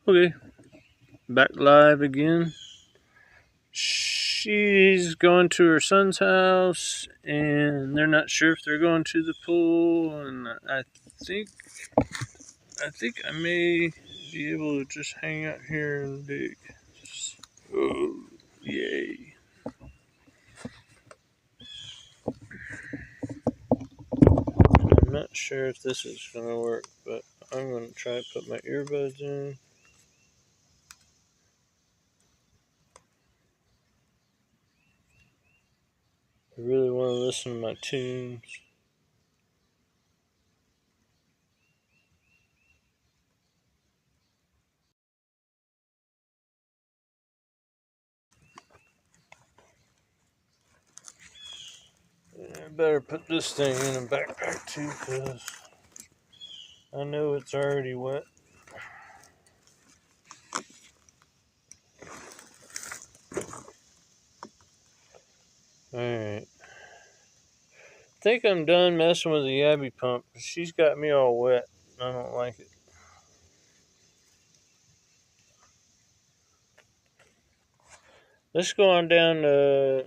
Okay, back live again. She's going to her son's house, and they're not sure if they're going to the pool. And think I may be able to just hang out here and dig. Oh, yay! I'm not sure if this is gonna work, but I'm gonna try to put my earbuds in. I really want to listen to my tunes. I better put this thing in a backpack too, because I know it's already wet. Alright. I think I'm done messing with the Yabby pump. She's got me all wet. I don't like it. Let's go on down to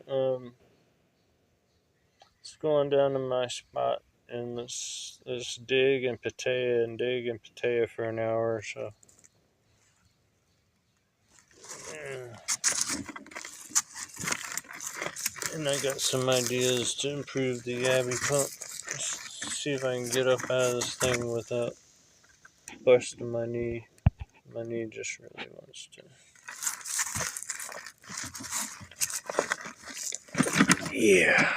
my spot, and let's dig in Batea for an hour or so. Yeah. And I got some ideas to improve the Yabby pump. Let's see if I can get up out of this thing without busting my knee. My knee just really wants to. Yeah.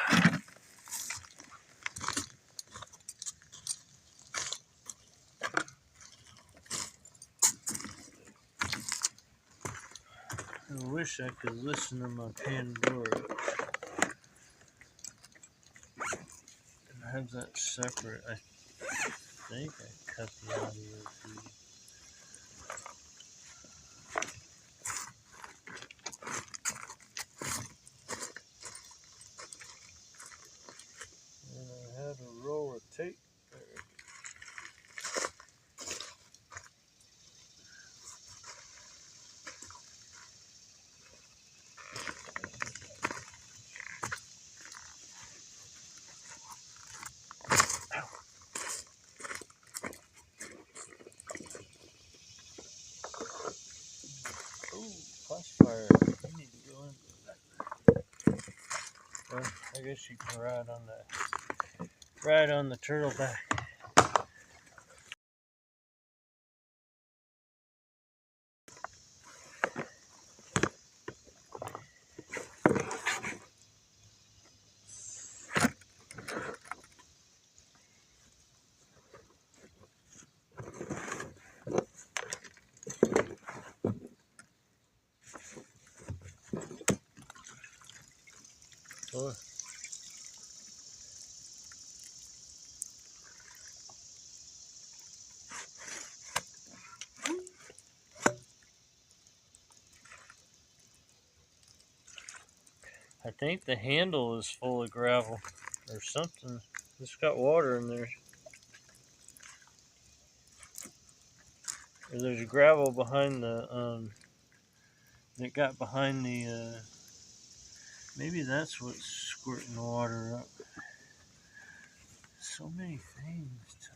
I wish I could listen to my Pandora and have that separate. I think I cut the audio feed. And I had a roll of tape there. Oh, classifier. You need to go in that. Well, I guess you can ride on the turtle back. Oh. I think the handle is full of gravel or something. It's got water in there. Or there's gravel behind the that got behind the maybe that's what's squirting the water up. So many things tonight.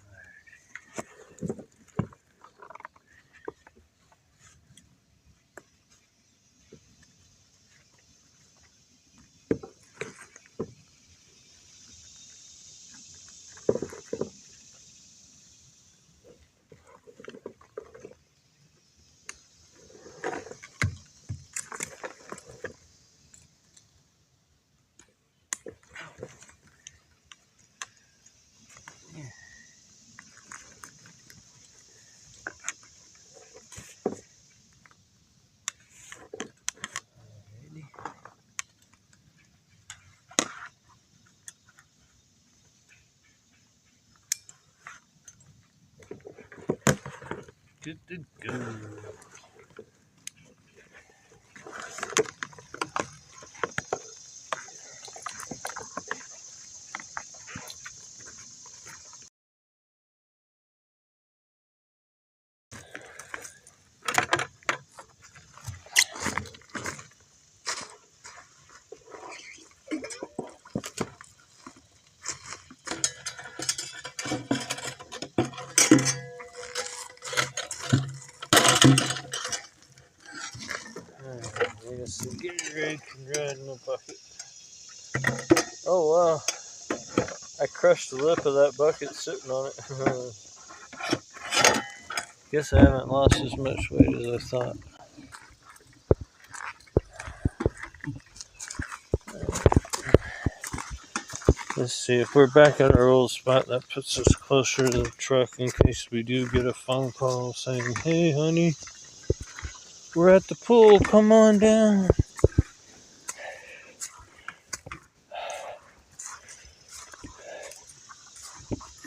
Good to go. crushed the lip of that bucket sitting on it. Guess I haven't lost as much weight as I thought. Let's see, if we're back at our old spot, that puts us closer to the truck in case we do get a phone call saying, "Hey honey, we're at the pool, come on down."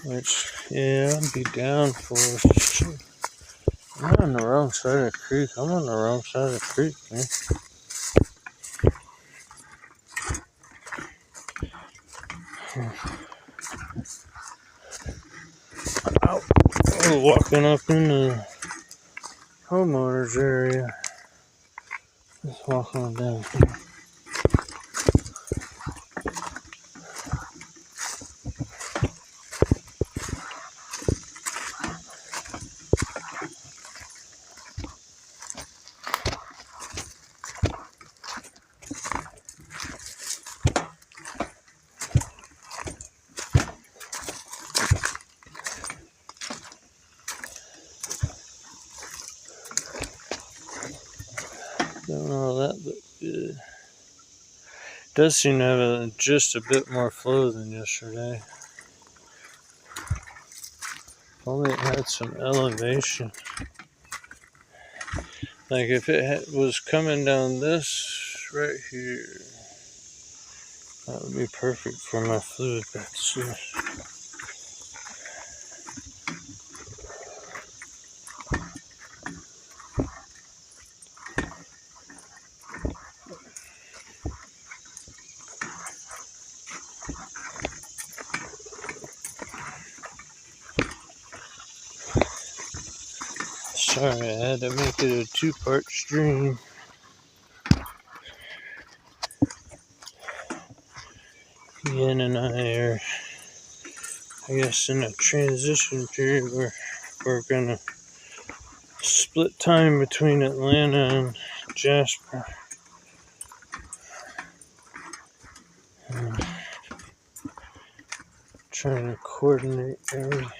Which, yeah, I'd be down for. Shoot, I'm on the wrong side of the creek. I'm on the wrong side of the creek, man. We're walking up in the homeowners area. Let's walk on down here. Don't know, that looked good. Does seem to have just a bit more flow than yesterday. If only it had some elevation. Like if it was coming down this right here, that would be perfect for my fluid bed source. Sorry, I had to make it a two-part stream. Ian and I are, I guess, in a transition period where we're gonna split time between Atlanta and Jasper. And trying to coordinate everything.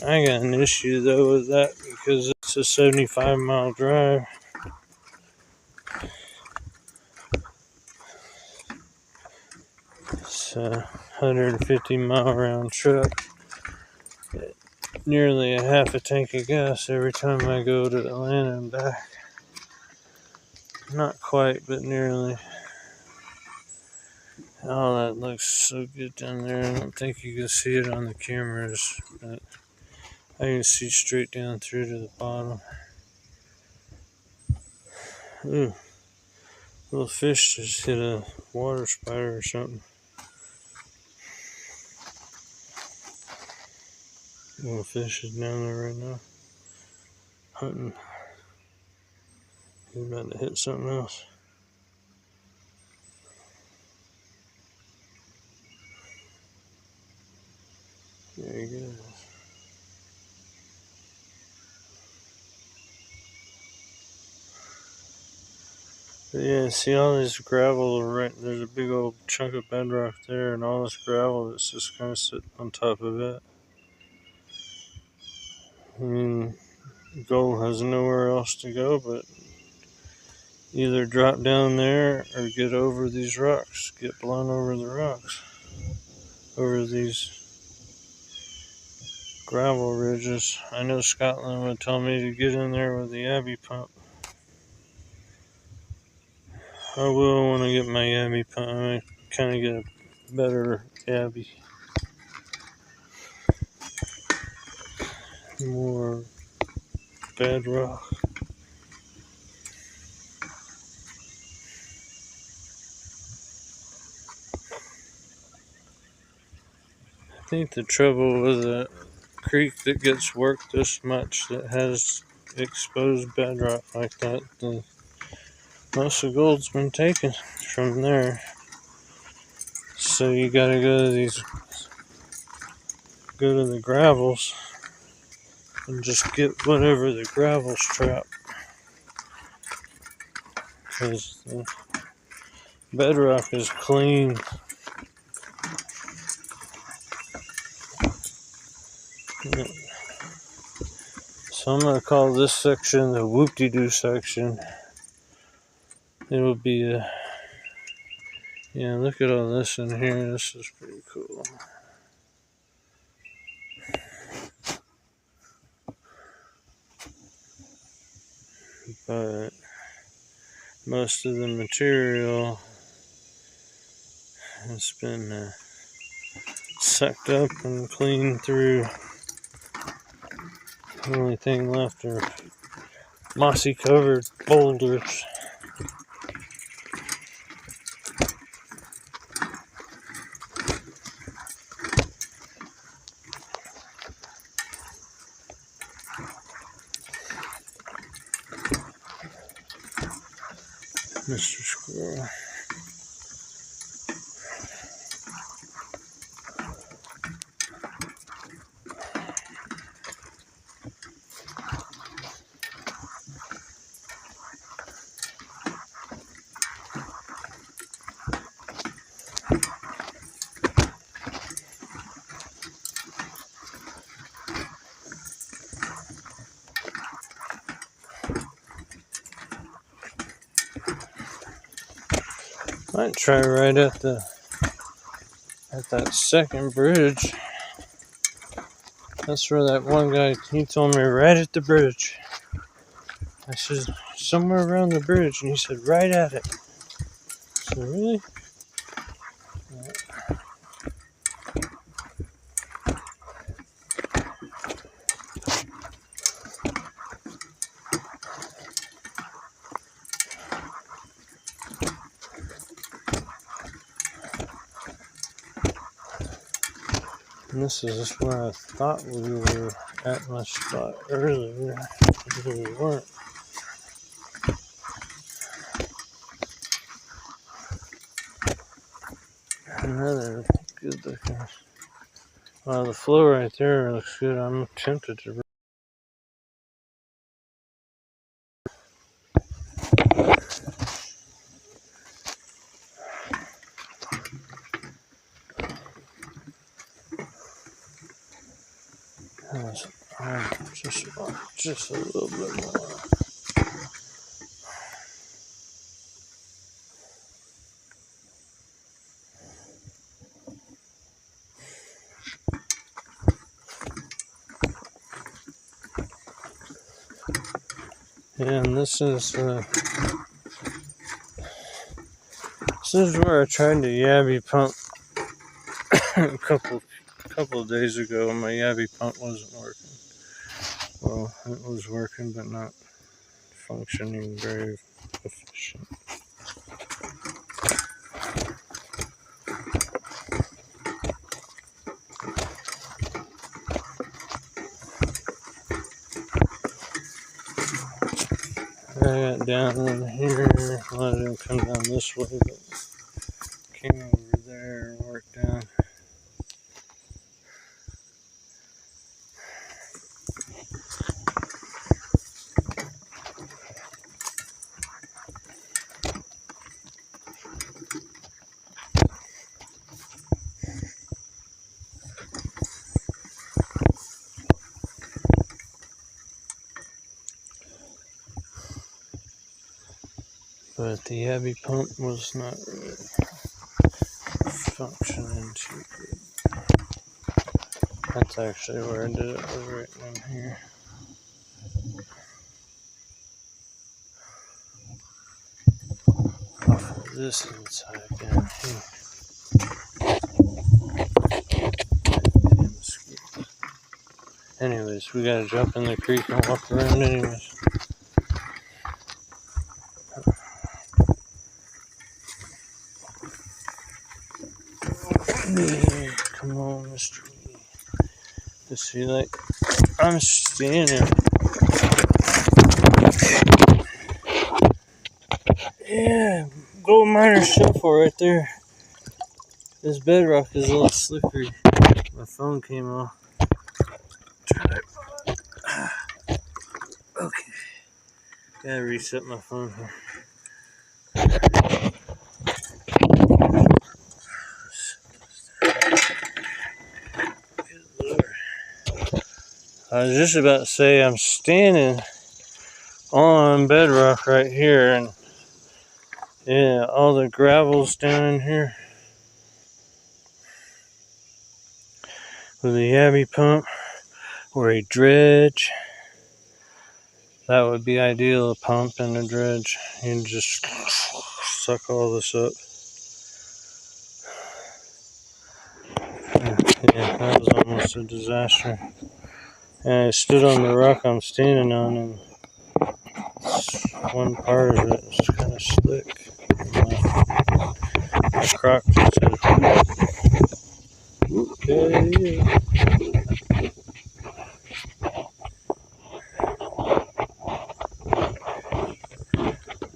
I got an issue though with that because it's a 75-mile drive. It's a 150-mile round trip. Nearly a half a tank of gas every time I go to Atlanta and back. Not quite, but nearly. Oh, that looks so good down there. I don't think you can see it on the cameras, but I can see straight down through to the bottom. Ooh, little fish just hit a water spider or something. Little fish is down there right now, hunting. He's about to hit something else. There he goes. But yeah, see all this gravel, right? There's a big old chunk of bedrock there, and all this gravel that's just kind of sitting on top of it. I mean, gold has nowhere else to go but either drop down there or get over these rocks, get blown over the rocks, over these gravel ridges. I know Scotland would tell me to get in there with the Abbey pump. I will when I get my Abbey pump. I kind of get a better Abbey. More bedrock. I think the trouble with a creek that gets worked this much, that has exposed bedrock like that, most of the gold's been taken from there. So you gotta go to the gravels and just get whatever the gravel's trapped. Because bedrock is clean. So I'm going to call this section the whoop-de-doo section. It'll be a... Yeah, look at all this in here. This is pretty cool. But most of the material has been sucked up and cleaned through. The only thing left are mossy covered boulders. Mr. Squirrel. Might try right at that second bridge. That's where that one guy, he told me right at the bridge. I said somewhere around the bridge, and he said right at it. So really? And this is just where I thought we were at my spot earlier, but we weren't. Another good looking. Wow, the flow right there looks good. I'm tempted to. Just a little bit more. And this is where I tried the Yabby pump a couple of days ago. My Yabby pump wasn't working. Well, it was working, but not functioning very efficient. I got down in here. Well, I didn't come down this way, but came over there and worked down. But the Yabby pump was not really functioning too good. That's actually where I did it, was right in here. Off of this inside down here. Anyways, we gotta jump in the creek and walk around anyways. Come on, Mr. Lee. Just feel like I'm standing. Yeah, gold miner shuffle right there. This bedrock is a little slippery. My phone came off. Okay. Gotta reset my phone here. I was just about to say I'm standing on bedrock right here, and yeah, all the gravel's down in here with a yabby pump or a dredge. That would be ideal, a pump and a dredge. You can just suck all this up. Yeah, that was almost a disaster. And I stood on the rock I'm standing on, and one part of it was kind of slick. My croc just said, okay.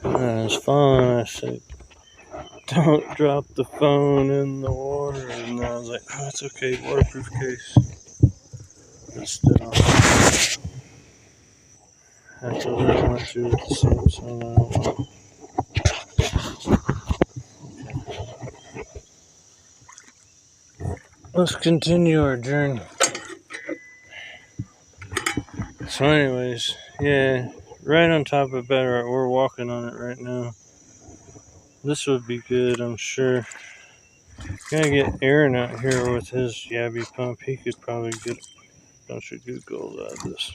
And I was falling, I said, don't drop the phone in the water. And I was like, oh, it's okay, waterproof case. But still, after that, I went through with the same song. I don't know. Let's continue our journey. So anyways, yeah, right on top of bedrock. We're walking on it right now. This would be good, I'm sure. Gonna get Aaron out here with his yabby pump. He could probably get a bunch of good gold out of this.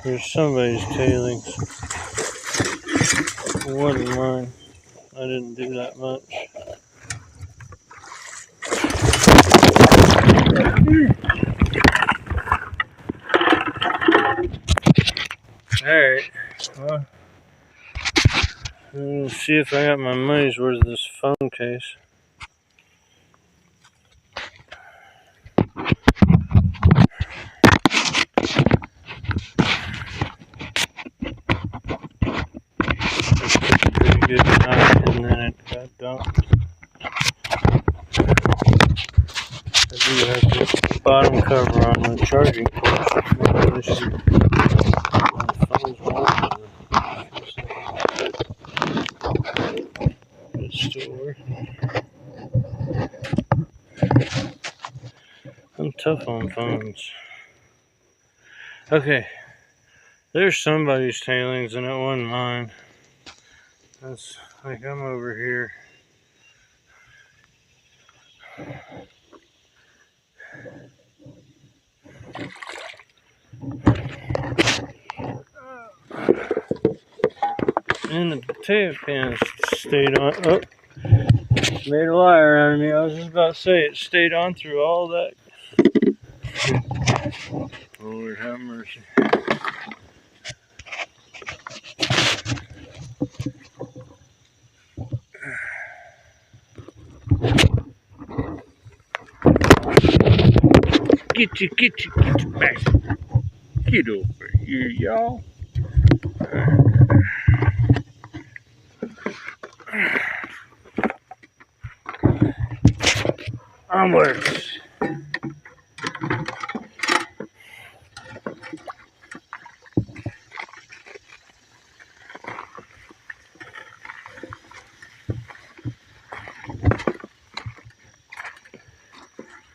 There's somebody's tailings. It wasn't mine. I didn't do that much. Alright, well, let's see if I got my money's worth of this phone case. Pretty good night, and then it got dumped. I do have the bottom cover on the charging portion. My phone's warm. It's still working. I'm tough on phones. Okay, there's somebody's tailings, and it wasn't mine. That's like I'm over here. And the Batea pan stayed on. Oh, made a liar out of me. I was just about to say it stayed on through all that. Lord have mercy. Get you back. Get over here, y'all. Onwards.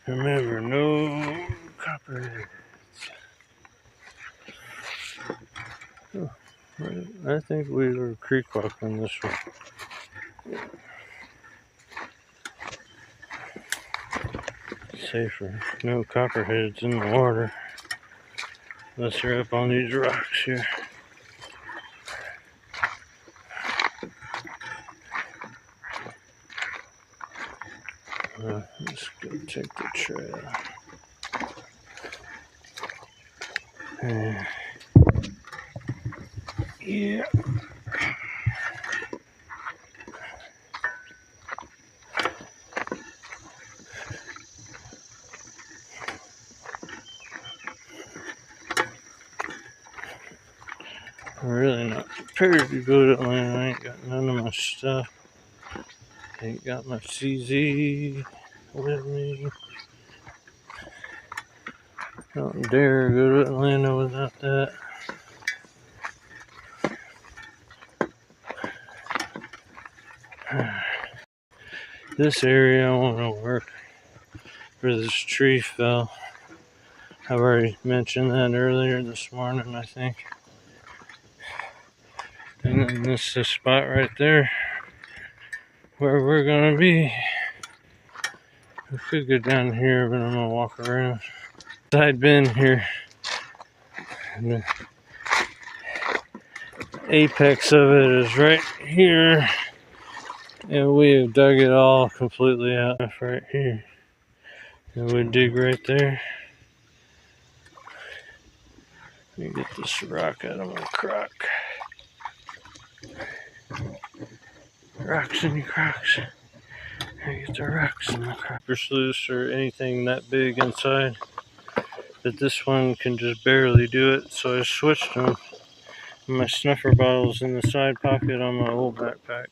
Remember, no copper. Oh, I think we were creek walking this way. Safer. No copperheads in the water. Unless they're up on these rocks here. Let's go take the trail. Yeah. I'm really not prepared to go to Atlanta. I ain't got none of my stuff. Ain't got my CZ with me. Don't dare go to Atlanta without that. This area I want to work where this tree fell. I've already mentioned that earlier this morning, I think. And then this is the spot right there where we're gonna be. We could go down here, but I'm gonna walk around. Side bin here. And the apex of it is right here. And we have dug it all completely out right here. And we dig right there. Let me get this rock out of my crock. Rocks in your crocks. I get the rocks in my crock. Sluice or anything that big inside. But this one can just barely do it, so I switched them. My snuffer bottle's in the side pocket on my old backpack.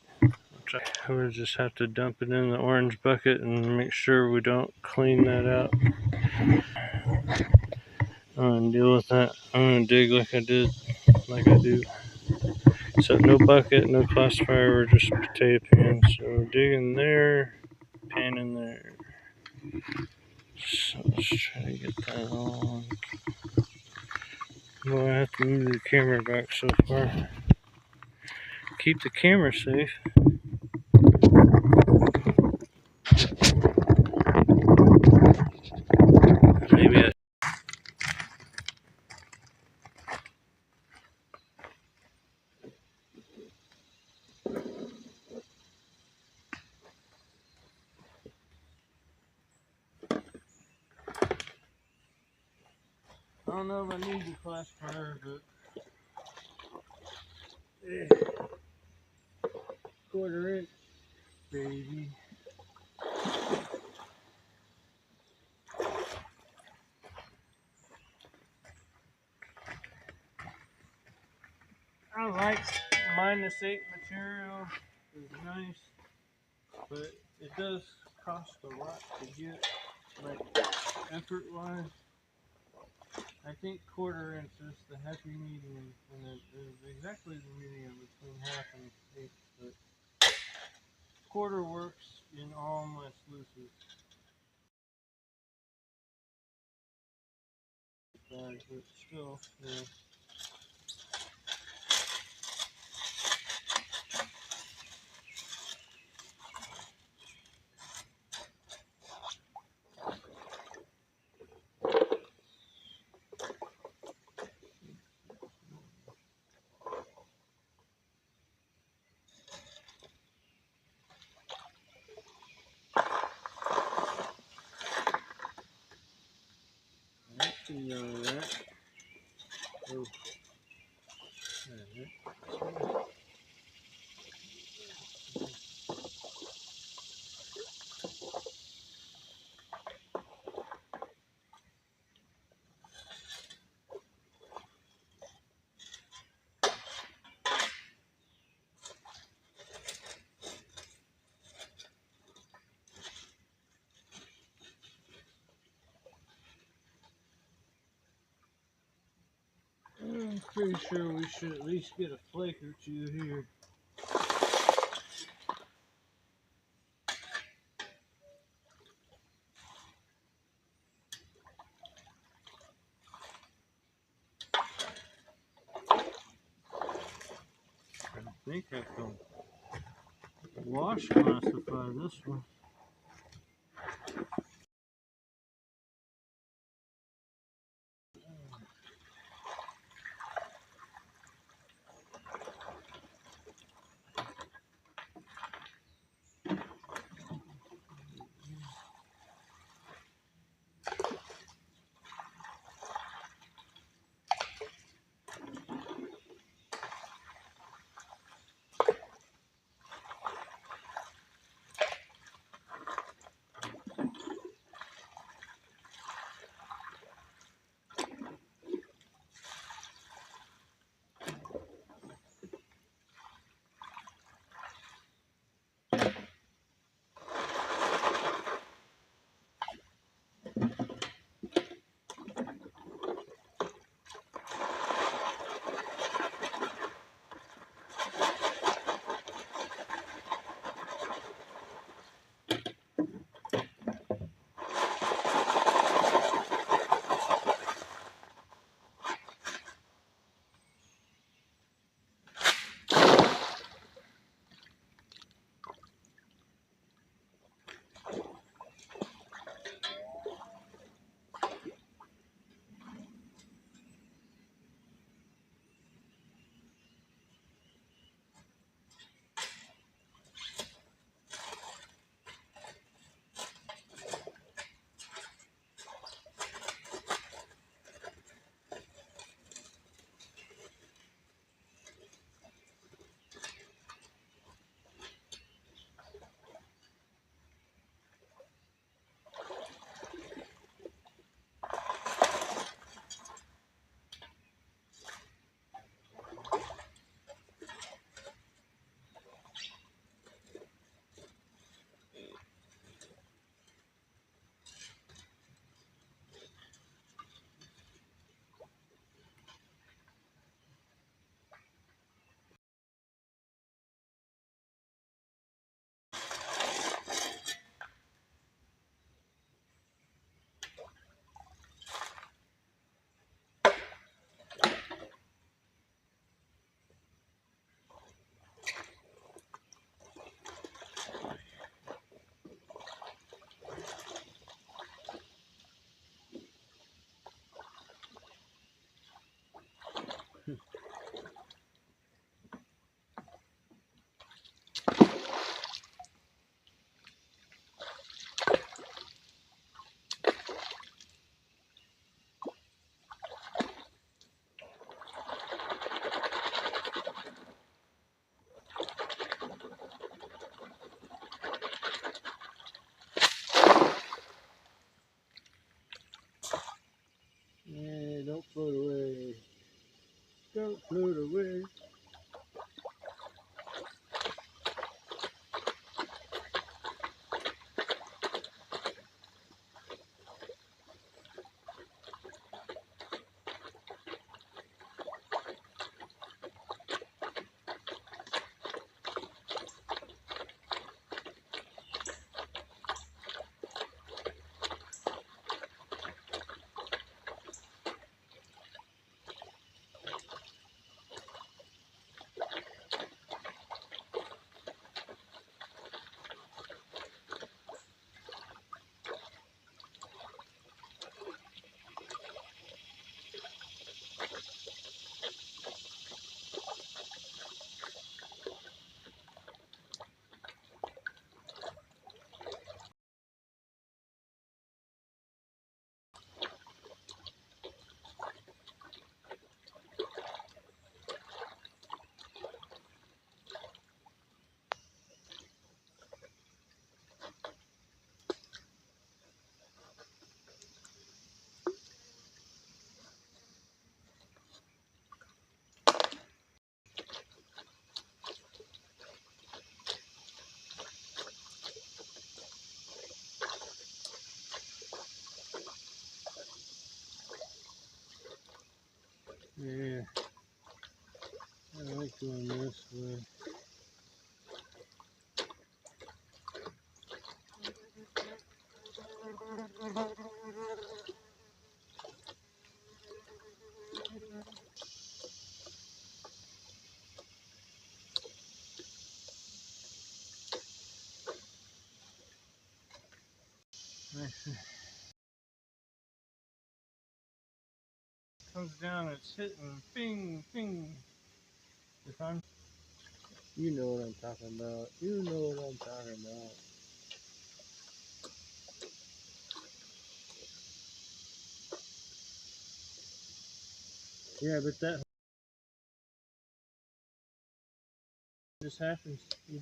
I would just have to dump it in the orange bucket and make sure we don't clean that out. I'm gonna deal with that. I'm gonna dig like I do. So no bucket, no classifier, we're just potato pans. So dig in there, pan in there. So let's try to get that on. Well, I have to move the camera back so far. Keep the camera safe. Maybe I don't know if I need the classifier, but yeah. Quarter inch, baby. I like -8 material. It's nice, but it does cost a lot to get, like effort wise. I think quarter inch is the happy medium, and it is exactly the medium between half and 1/8. But quarter works in all my sluices. But still, yeah. I can know that. Oh, I'm pretty sure we should at least get a flake or two here. I think I can wash classify this one. float away. Yeah, I like doing this way. Comes down, it's hitting, bing, bing. If I'm, you know what I'm talking about. You know what I'm talking about. Yeah, but that just happens. You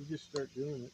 just start doing it.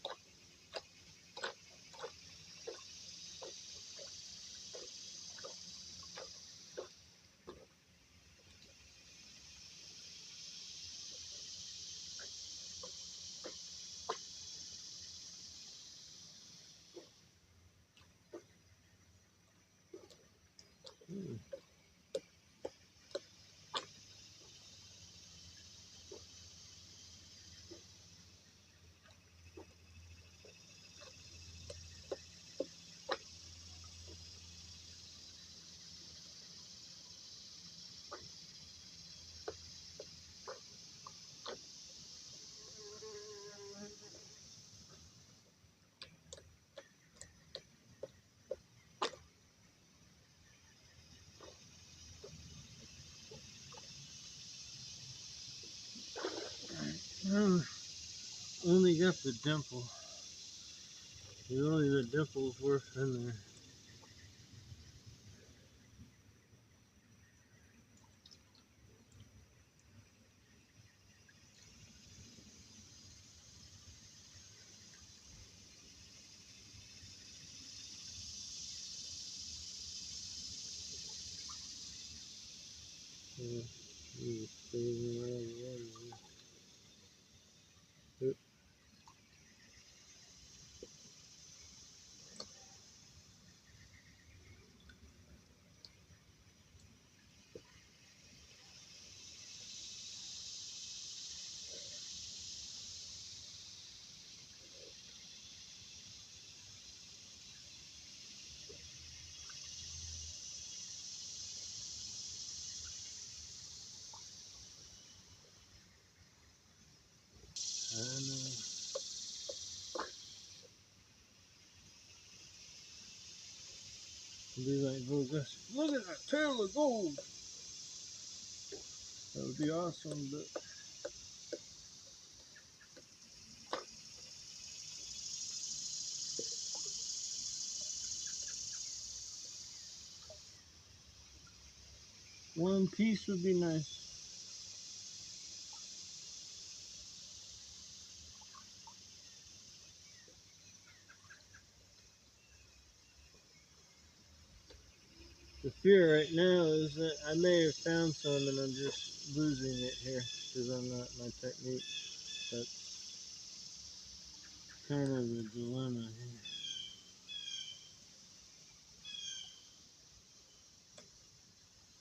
Only got the dimple. Only the dimple's worth in there. Be like, look at that tail of gold. That would be awesome, but one piece would be nice. The fear right now is that I may have found some and I'm just losing it here because I'm not my technique. That's kind of the dilemma here.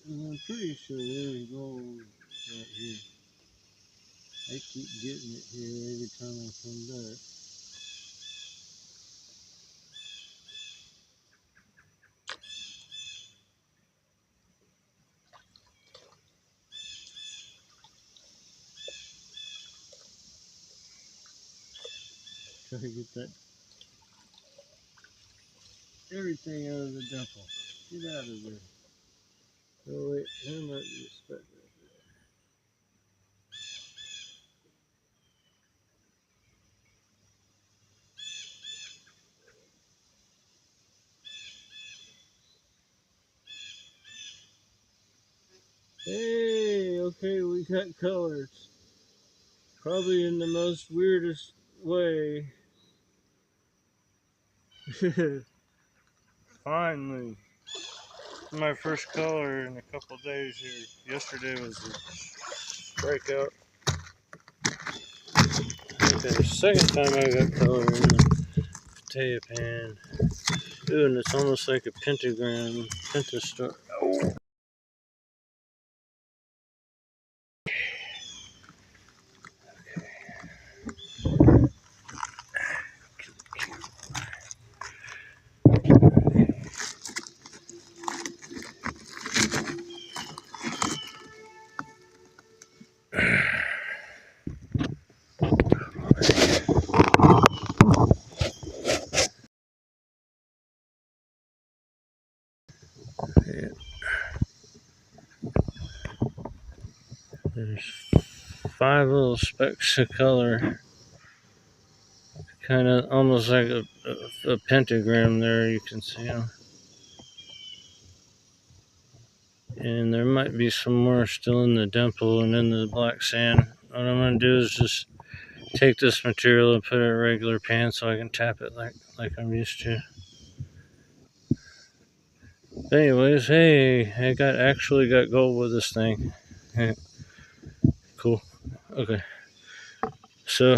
And I'm pretty sure there's gold right here. I keep getting it here every time I come back. Try to get that everything out of the dimple. Get out of there. Oh wait, there might be a speck right there. Hey, okay, we got colors. Probably in the most weirdest way. Finally. My first color in a couple of days here. Yesterday was a breakout. Okay, the second time I got color in the Batea pan. Ooh, and it's almost like a pentagram, pentastar. Oh. Yeah. There's 5 little specks of color, kind of almost like a pentagram there. You can see them, and there might be some more still in the dimple and in the black sand. What I'm gonna do is just take this material and put it in a regular pan so I can tap it like I'm used to. Anyways, hey, I actually got gold with this thing. Cool. Okay. So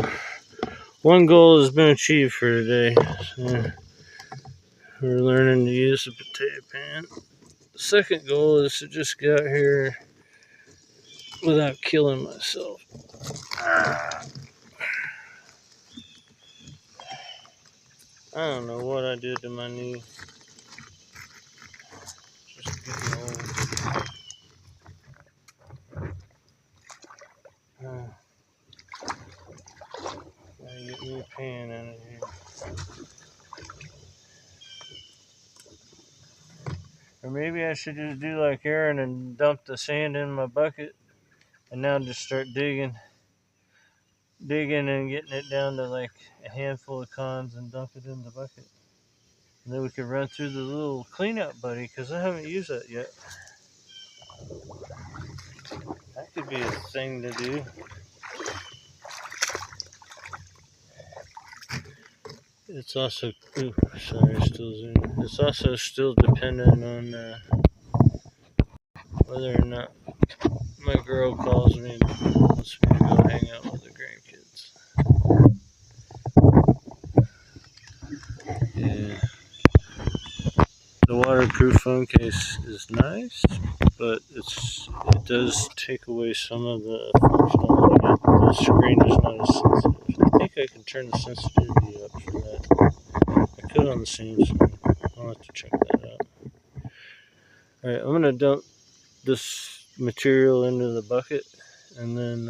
one goal has been achieved for today. So we're learning to use the potato pan. The second goal is to just get out here without killing myself. I don't know what I did to my knee. Just getting old. Gotta get me a pan out of here. Or maybe I should just do like Aaron and dump the sand in my bucket and now just start digging and getting it down to like a handful of cons and dump it in the bucket. And then we could run through the little cleanup buddy because I haven't used that yet. That could be a thing to do. It's also, ooh, sorry, still zooming. It's also still dependent on whether or not my girl calls me and wants me to go hang out with the grandkids. Yeah. The waterproof phone case is nice, but it does take away some of the functionality. The screen is not as sensitive. I think I can turn the sensitivity up for that. I could on the Samsung. I'll have to check that out. Alright, I'm going to dump this material into the bucket, and then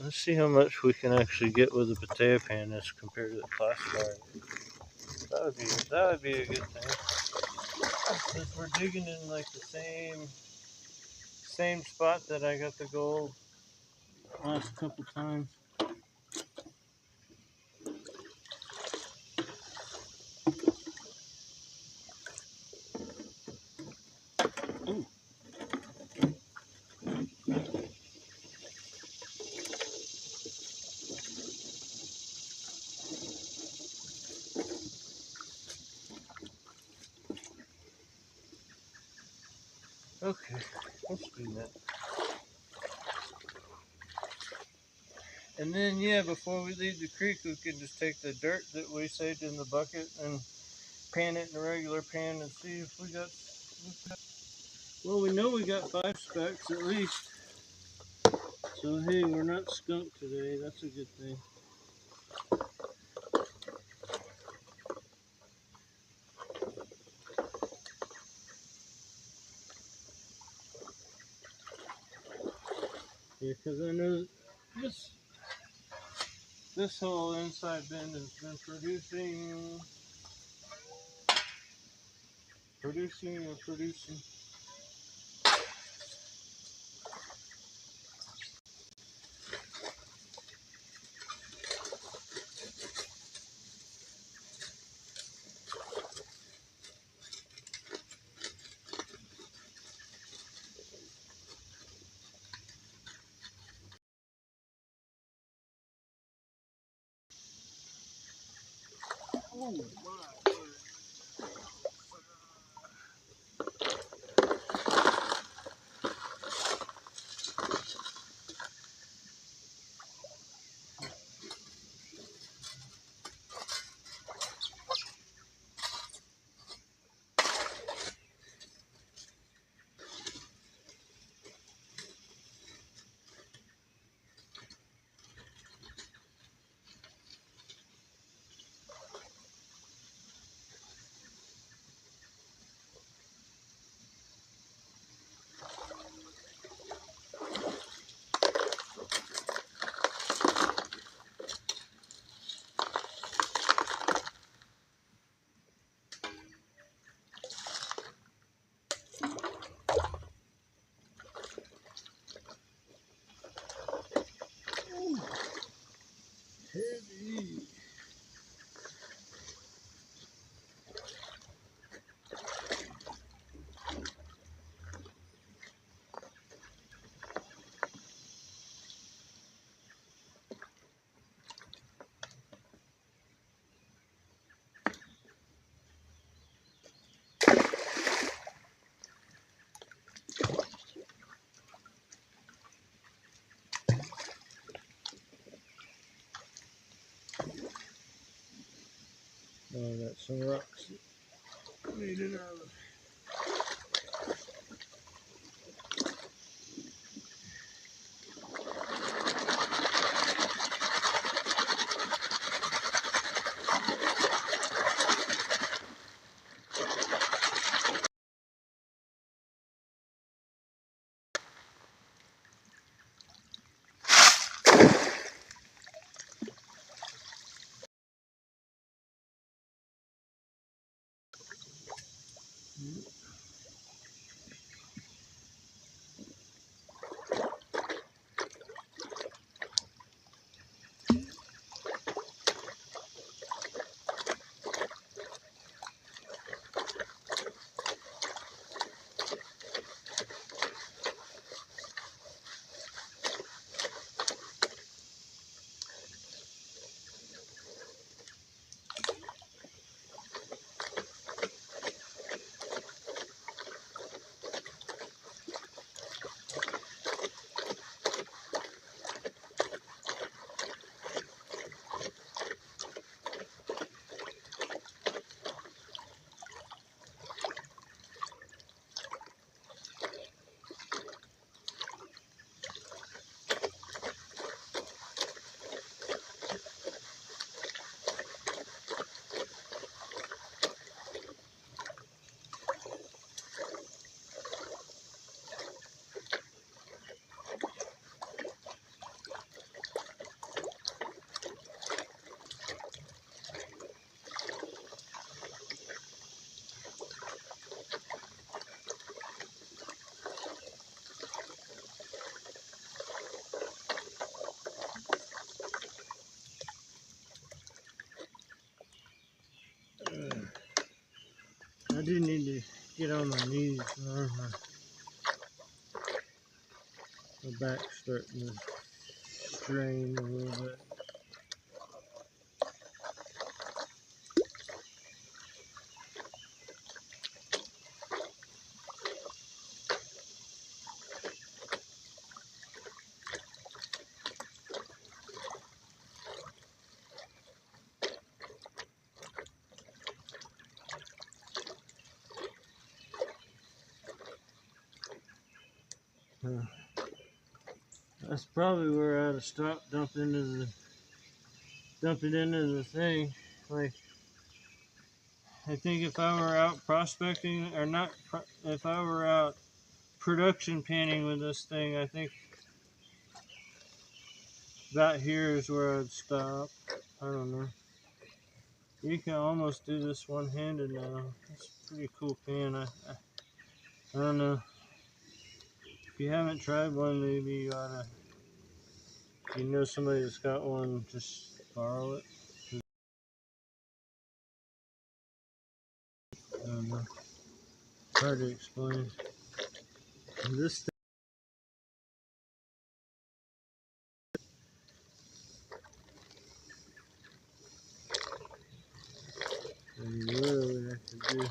let's see how much we can actually get with the potato pan as compared to the classifier. That would be a good thing. Since we're digging in like the same spot that I got the gold last couple times. Ooh. Okay, let's do that. And then, yeah, before we leave the creek, we can just take the dirt that we saved in the bucket and pan it in a regular pan and see if we got. Well, we know we got 5 specks at least. So, hey, we're not skunked today. That's a good thing. Yeah, because I know this whole inside bin has been producing. Oh my word. Heavy. Oh, I got some rocks made it out of. I do need to get on my knees. My back's starting to strain a little bit. That's probably where I'd have stopped dumping into the thing. Like, I think if I were out prospecting, or not, if I were out production panning with this thing, I think about here is where I'd stop. I don't know. You can almost do this one-handed now. It's a pretty cool pan. I don't know. If you haven't tried one, maybe you oughta. If you know somebody that's got one, just borrow it. I don't know. It's hard to explain. This thing, you literally have to do a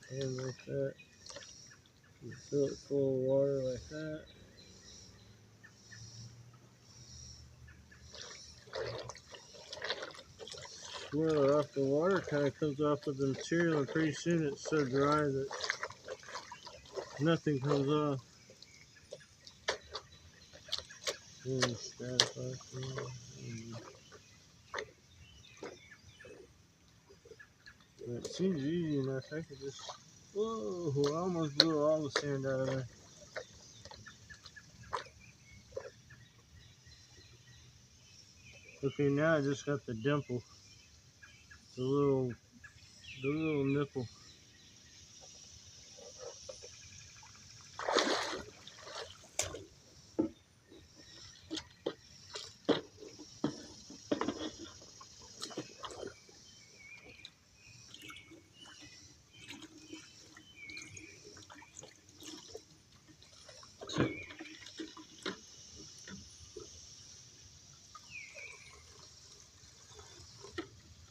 pan like that. You fill it full of water like that. Swirl it off. The water kind of comes off of the material, and pretty soon it's so dry that nothing comes off. It seems easy enough. I could just. Whoa! I almost blew all the sand out of there. Okay, now I just got the dimple, the little nipple.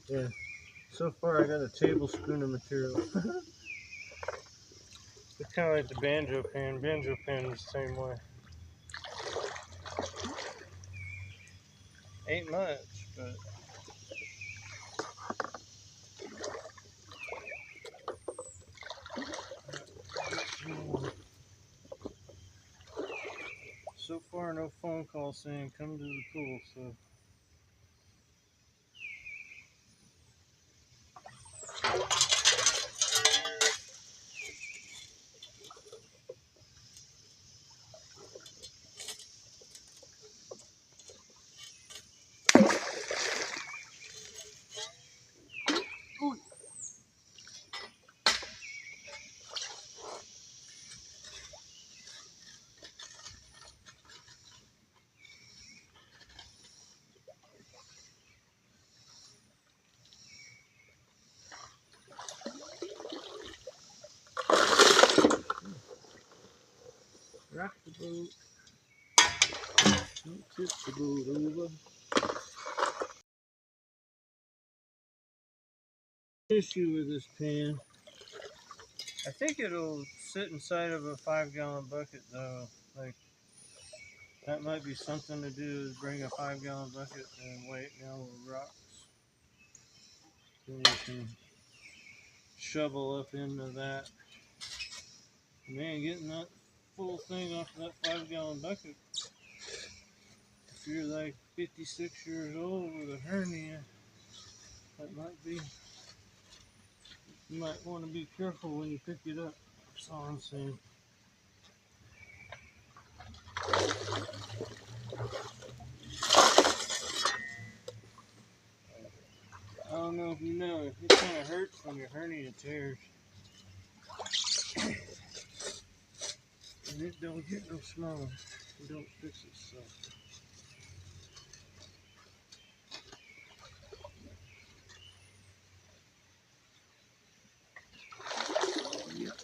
Yeah. So far, I got a tablespoon of material. It's kind of like the banjo pan. Banjo pan is the same way. Ain't much, but so far no phone call saying come to the pool. So rock the boat. Don't tip the boat over. Issue with this pan. I think it'll sit inside of a 5-gallon bucket though. Like, that might be something to do, is bring a 5-gallon bucket and weigh it down with rocks. Then you can shovel up into that. Man, getting that full thing off of that 5-gallon bucket. If you're like 56 years old with a hernia, that might be. You might want to be careful when you pick it up. That's all I'm saying. I don't know if you know, it kind of hurts when your hernia tears. And it don't get no smaller. It don't fix itself. Yep.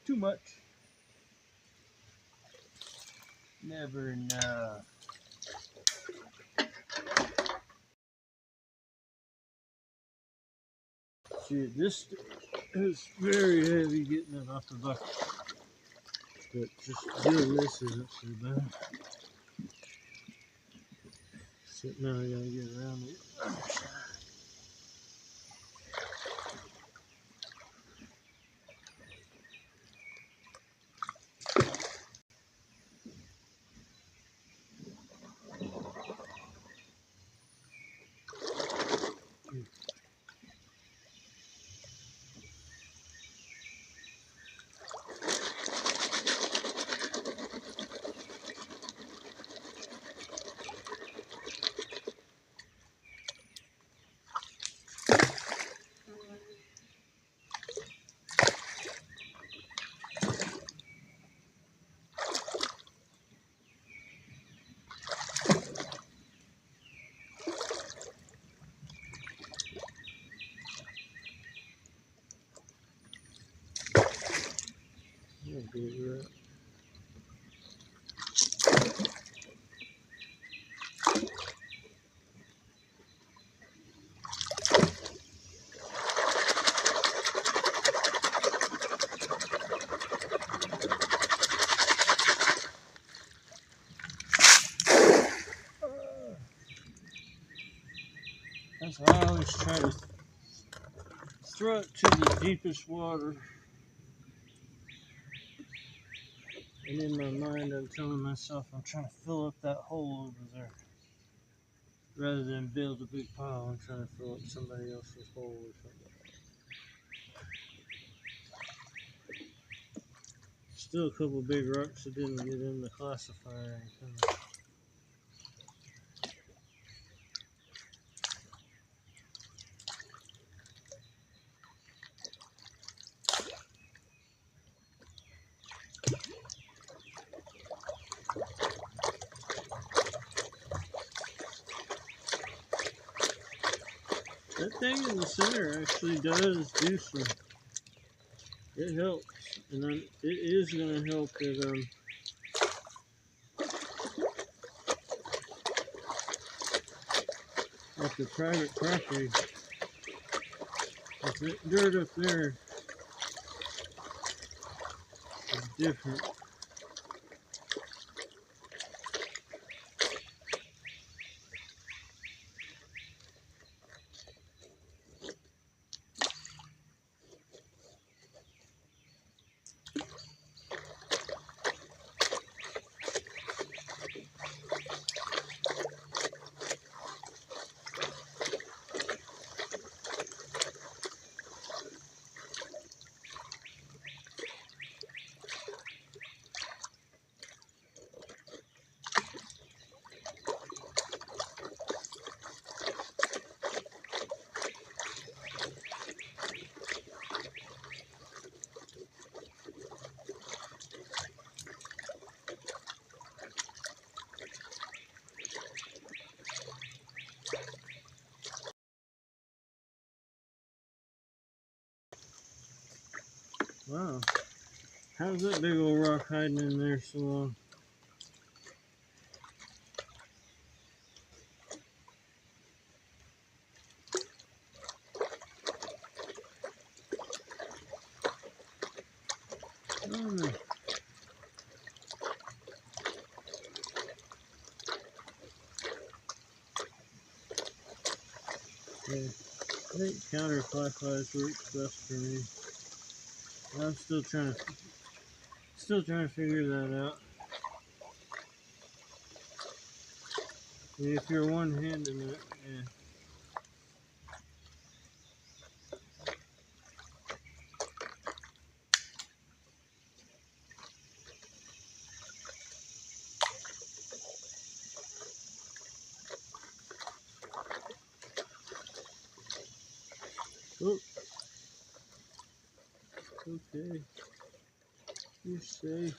Too much. Never enough. See, this is very heavy getting it off the bucket. But just doing this isn't so bad. So now I gotta get around the other side. big rock. That's why I always try to throw it to the deepest water. And in my mind, I'm telling myself I'm trying to fill up that hole over there. Rather than build a big pile, I'm trying to fill up somebody else's hole or something. Still a couple big rocks that didn't get in the classifier. That thing in the center actually does do some. It helps, and it is going to help at the private property. That dirt up there is different. Wow. How's that big old rock hiding in there so long? Oh, no. Yeah, I think counterclockwise works best for me. I'm still trying to figure that out. I mean, if you're one-handing it, yeah. Oh, okay. You're safe.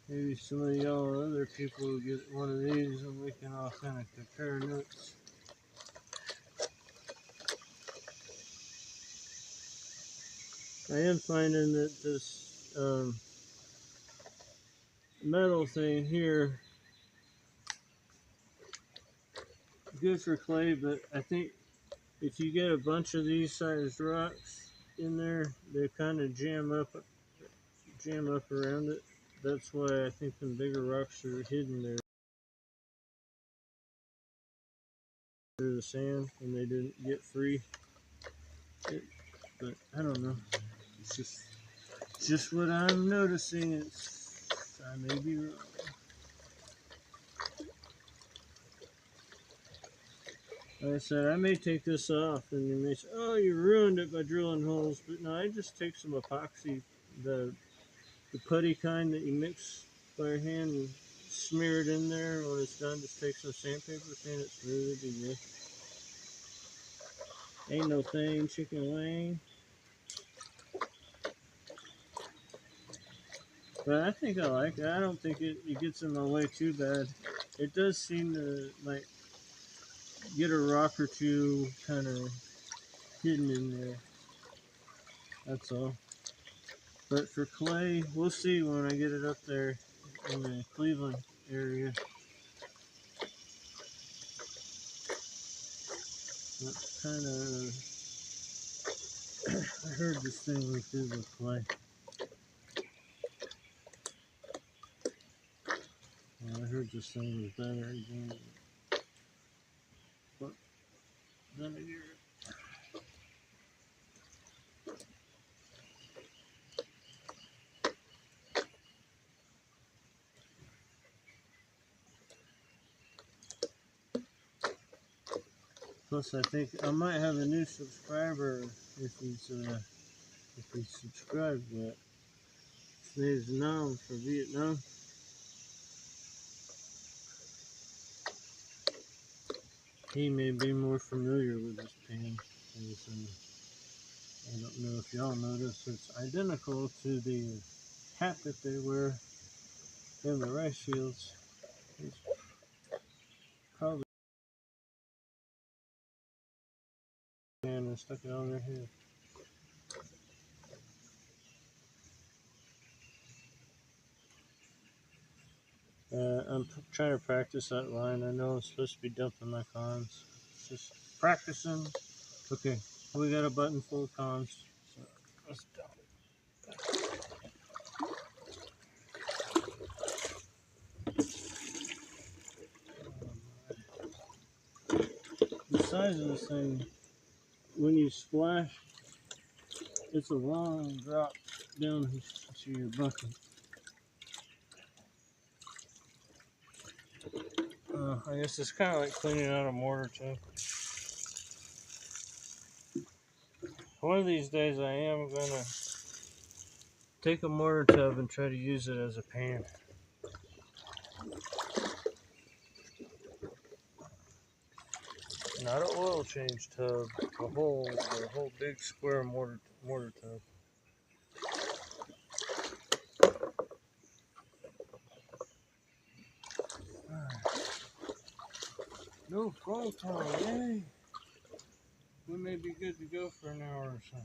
Maybe some of y'all other people will get one of these and we can all kind of compare notes. I am finding that this metal thing here good for clay, but I think if you get a bunch of these sized rocks in there, they kind of jam up around it. That's why I think the bigger rocks are hidden there through the sand and they didn't get free. But I don't know. It's just what I'm noticing. I may be wrong. Like I said, I may take this off and you may say, oh, you ruined it by drilling holes. But no, I just take some epoxy, the putty kind that you mix by hand and smear it in there. When it's done, just take some sandpaper, sand it smooth, and yeah. Ain't no thing, chicken wing. But I think I like it. I don't think it gets in my way too bad. It does seem to like get a rock or two kind of hidden in there. That's all. But for clay, we'll see when I get it up there in the Cleveland area. That's kind of. I heard this thing was good with clay. Well, I heard this thing was better than. But then again. Plus, I think I might have a new subscriber if he's subscribed yet. His name's Nam for Vietnam. He may be more familiar with this pan. I don't know if y'all noticed, it's identical to the hat that they wear in the rice fields. It's probably man and stuck it on their head. I'm trying to practice that line. I know I'm supposed to be dumping my cons. Just practicing. Okay, we got a button full of cons. So let's dump it. The size of this thing, when you splash, it's a long drop down to your bucket. I guess it's kind of like cleaning out a mortar tub. One of these days I am going to take a mortar tub and try to use it as a pan. Not an oil change tub, a whole big square mortar tub. No phone time, yay! We may be good to go for an hour or so.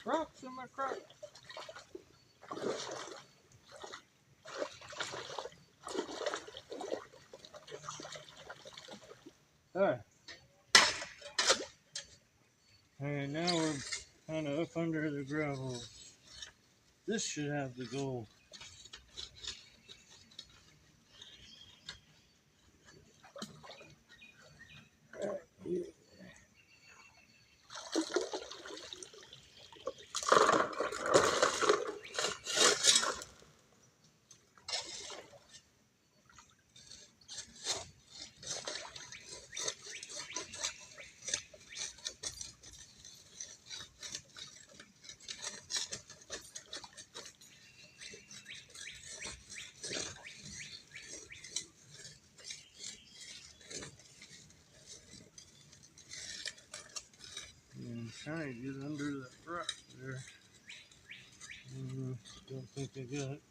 Rocks in my crock. Alright. And now we're kind of up under the gravel. This should have the gold. And trying to get under that rock there. Don't think I got it.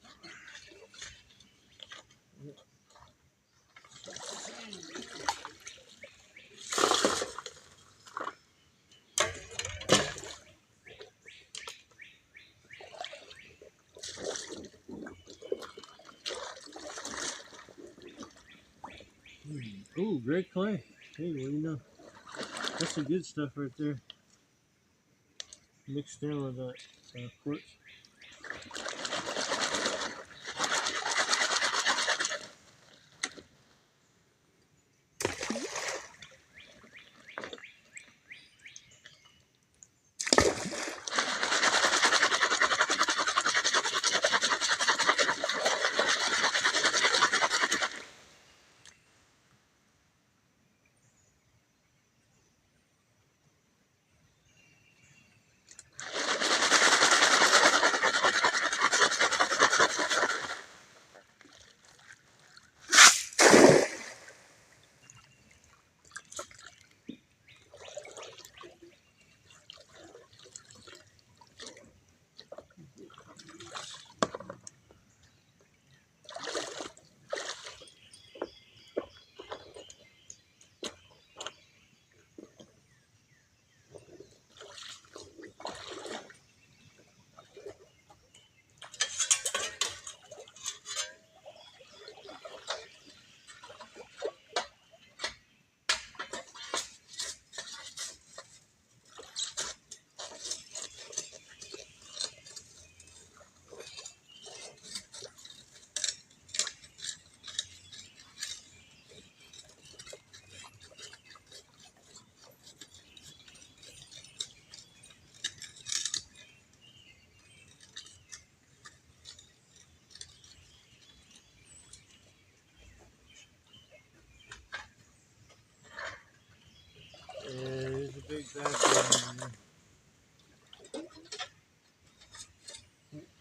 Ooh, great clay. Hey, what do you know? That's some good stuff right there. Mixed in with that quartz.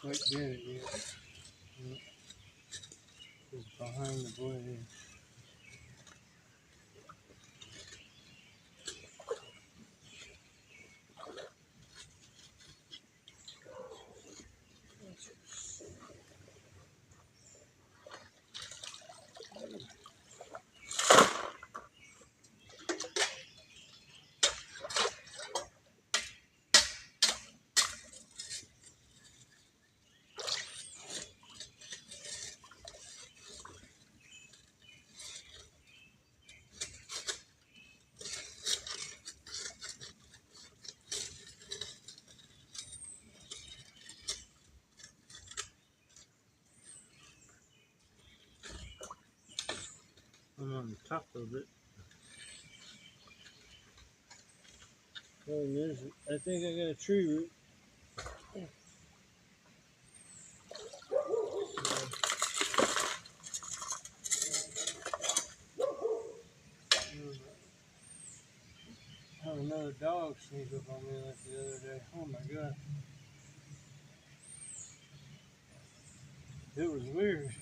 quite get it yet. It's behind the blade. I'm on the top of it. Oh, there's, I think I got a tree root. I had another dog sneak up on me like the other day. Oh my god. It was weird.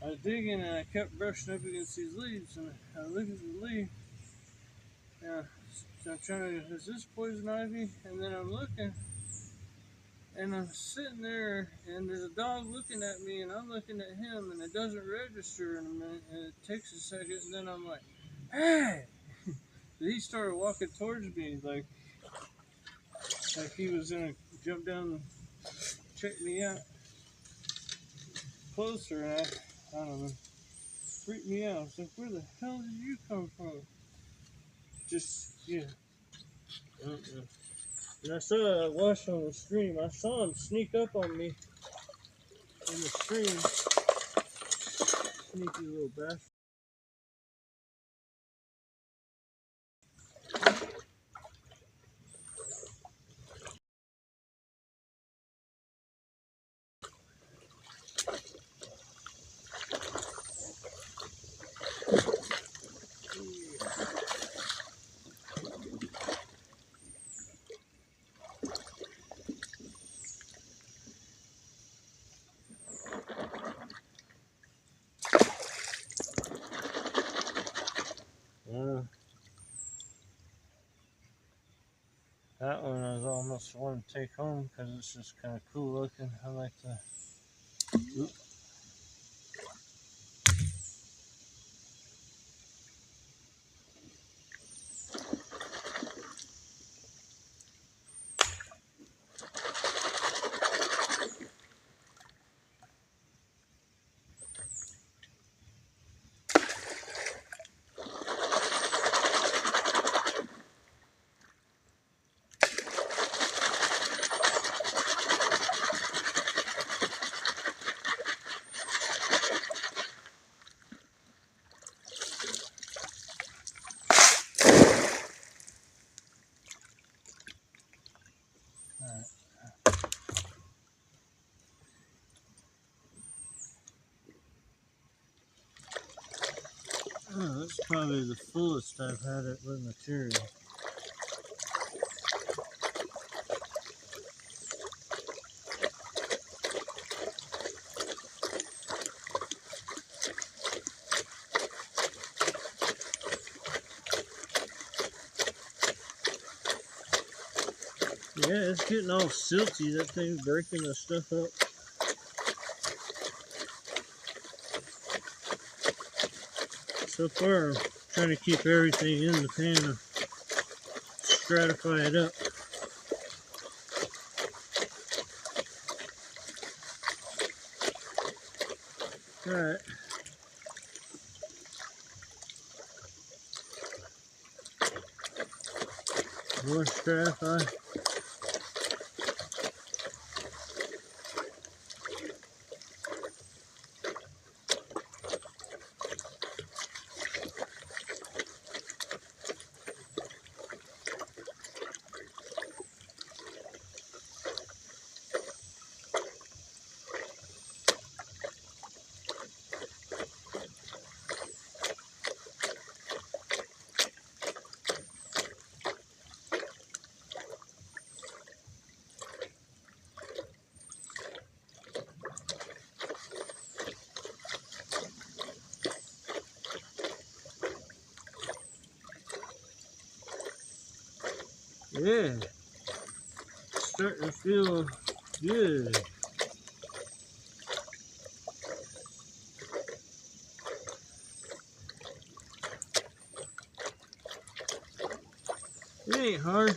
I was digging and I kept brushing up against these leaves, and I look at the leaf. Yeah, so I'm trying to, is this poison ivy? And then I'm looking, and I'm sitting there, and there's a dog looking at me, and I'm looking at him, and it doesn't register in a minute, and it takes a second, and then I'm like, hey! He started walking towards me, like he was gonna jump down and check me out closer, and I don't know, freaked me out. I was like, where the hell did you come from? Just, yeah. And I watched on the stream, I saw him sneak up on me in the stream. Sneaky little bastard. That one I was almost wanting to take home because it's just kind of cool looking. I like the. Oop. Oh, that's probably the fullest I've had it with material. Yeah, it's getting all silty. That thing's breaking the stuff up. So far, I'm trying to keep everything in the pan and stratify it up. Alright. More stratify. Yeah, starting to feel good. It ain't hard.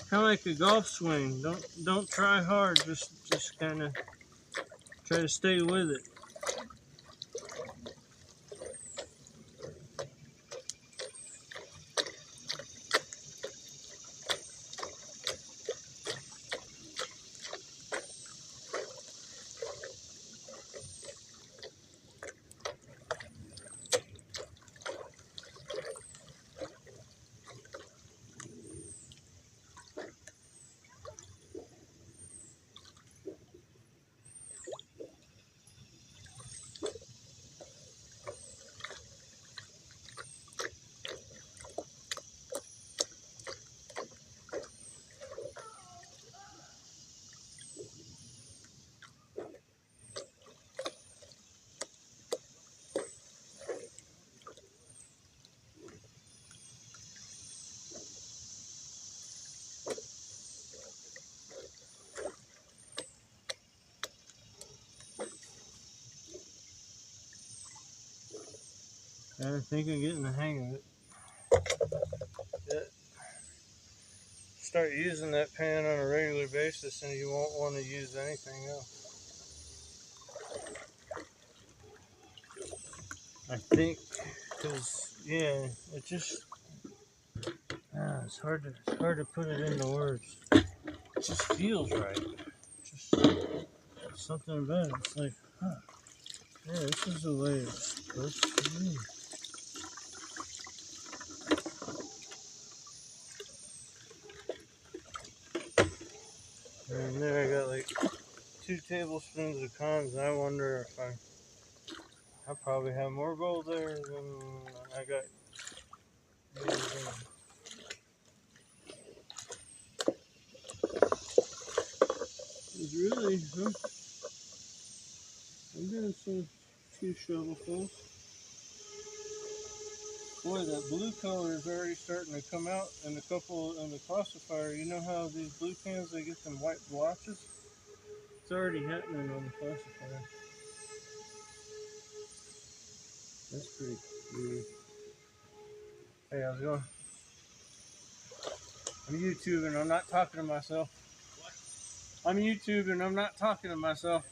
Kind of like a golf swing. Don't try hard. Just kind of try to stay with it. I think I'm getting the hang of it. Yeah. Start using that pan on a regular basis and you won't want to use anything else. I think, because yeah, it just it's hard to put it into words. It just feels right. Just something about it. It's like, huh, yeah, this is the way it's supposed to be. And there I got like 2 tablespoons of cons. I wonder if I probably have more gold there than I got. It's really, huh? I'm getting some 2 shovelfuls. Boy, that blue color is already starting to come out in a couple in the classifier. You know how these blue cans, they get them white blotches? It's already happening on the classifier. That's pretty cool. Hey, how's it going? I'm YouTubing, I'm not talking to myself. What? I'm YouTubing, I'm not talking to myself.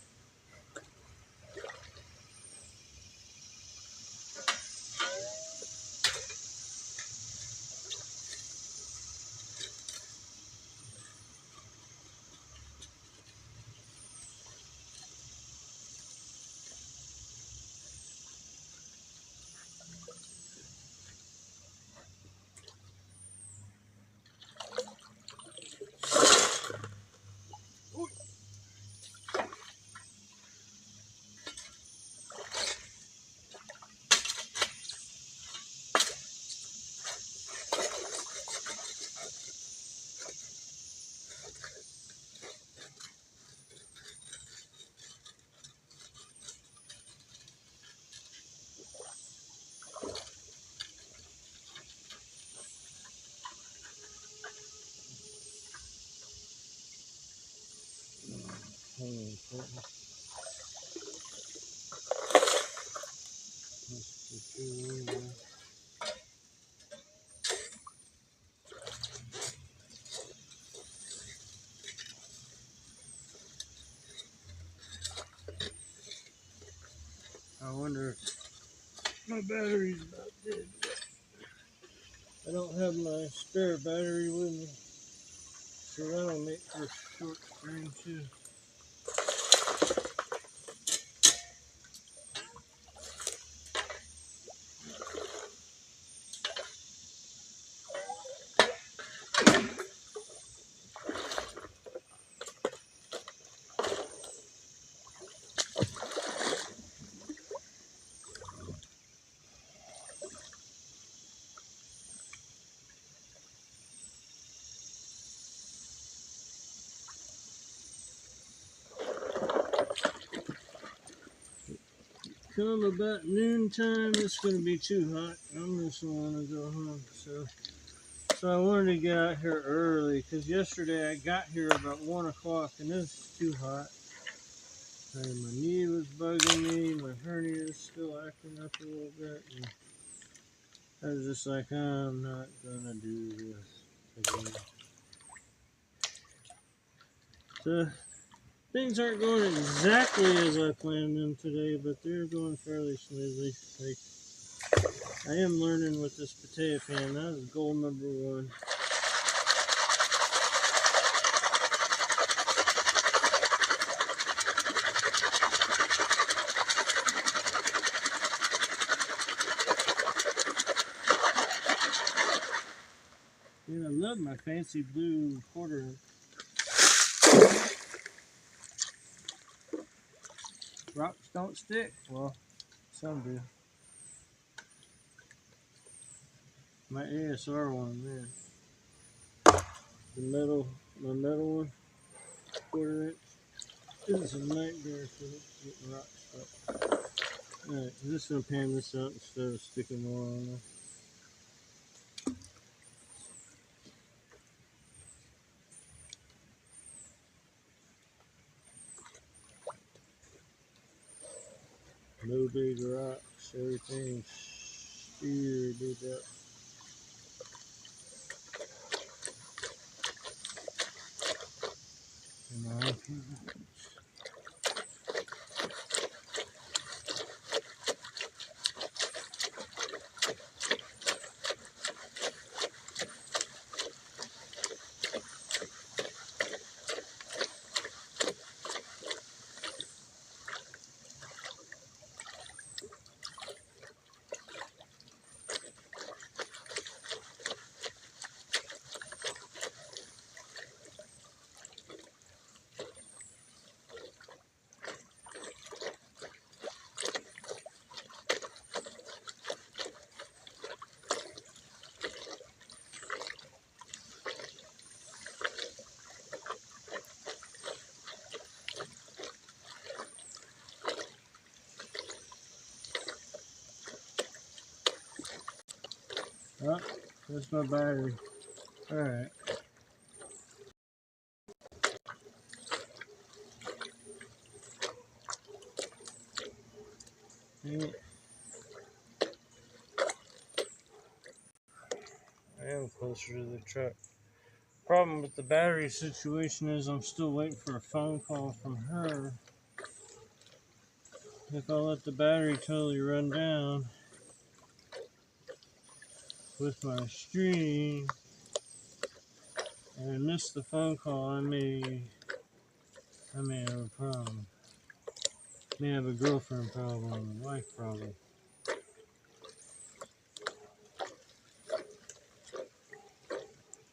I wonder if my battery's about dead. I don't have my spare battery with me, so that'll make for a short stream too. come about noontime, it's going to be too hot. I'm just want to go home. So I wanted to get out here early because yesterday I got here about 1 o'clock and it's too hot. And my knee was bugging me. My hernia is still acting up a little bit. And I was just like, I'm not going to do this today. So things aren't going exactly as I planned them today, but they're going fairly smoothly. Like, I am learning with this Batea pan. That is goal number 1. And I love my fancy blue quarter. Rocks don't stick. Well, some do. My ASR one, man. My metal one, quarter inch. This is a nightmare for getting rocks stuck. Alright, I'm just gonna pan this out instead of sticking more on there. No big rocks, everything's steered up. Oh, that's my battery. Alright. I am closer to the truck. Problem with the battery situation is I'm still waiting for a phone call from her. If I let the battery totally run down with my stream and I miss the phone call, I may have a problem. May have a girlfriend problem, a wife problem.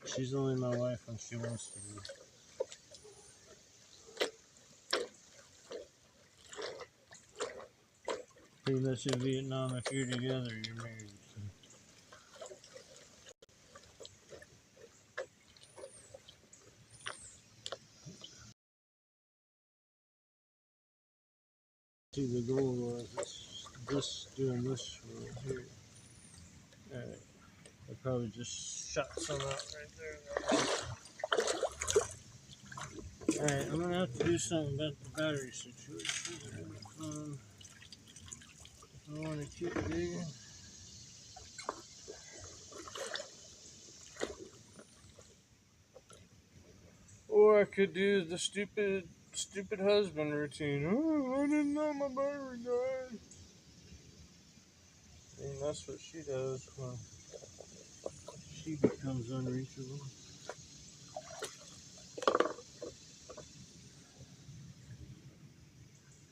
She's only my wife when she wants to be. Pretty much in Vietnam, if you're together, you're married. See, the goal was doing this right here. Alright, I probably just shot some out right there. Alright, I'm gonna have to do something about the battery situation. I want to keep digging. Or I could do the stupid husband routine. Oh, I didn't know my battery died. And that's what she does when she becomes unreachable.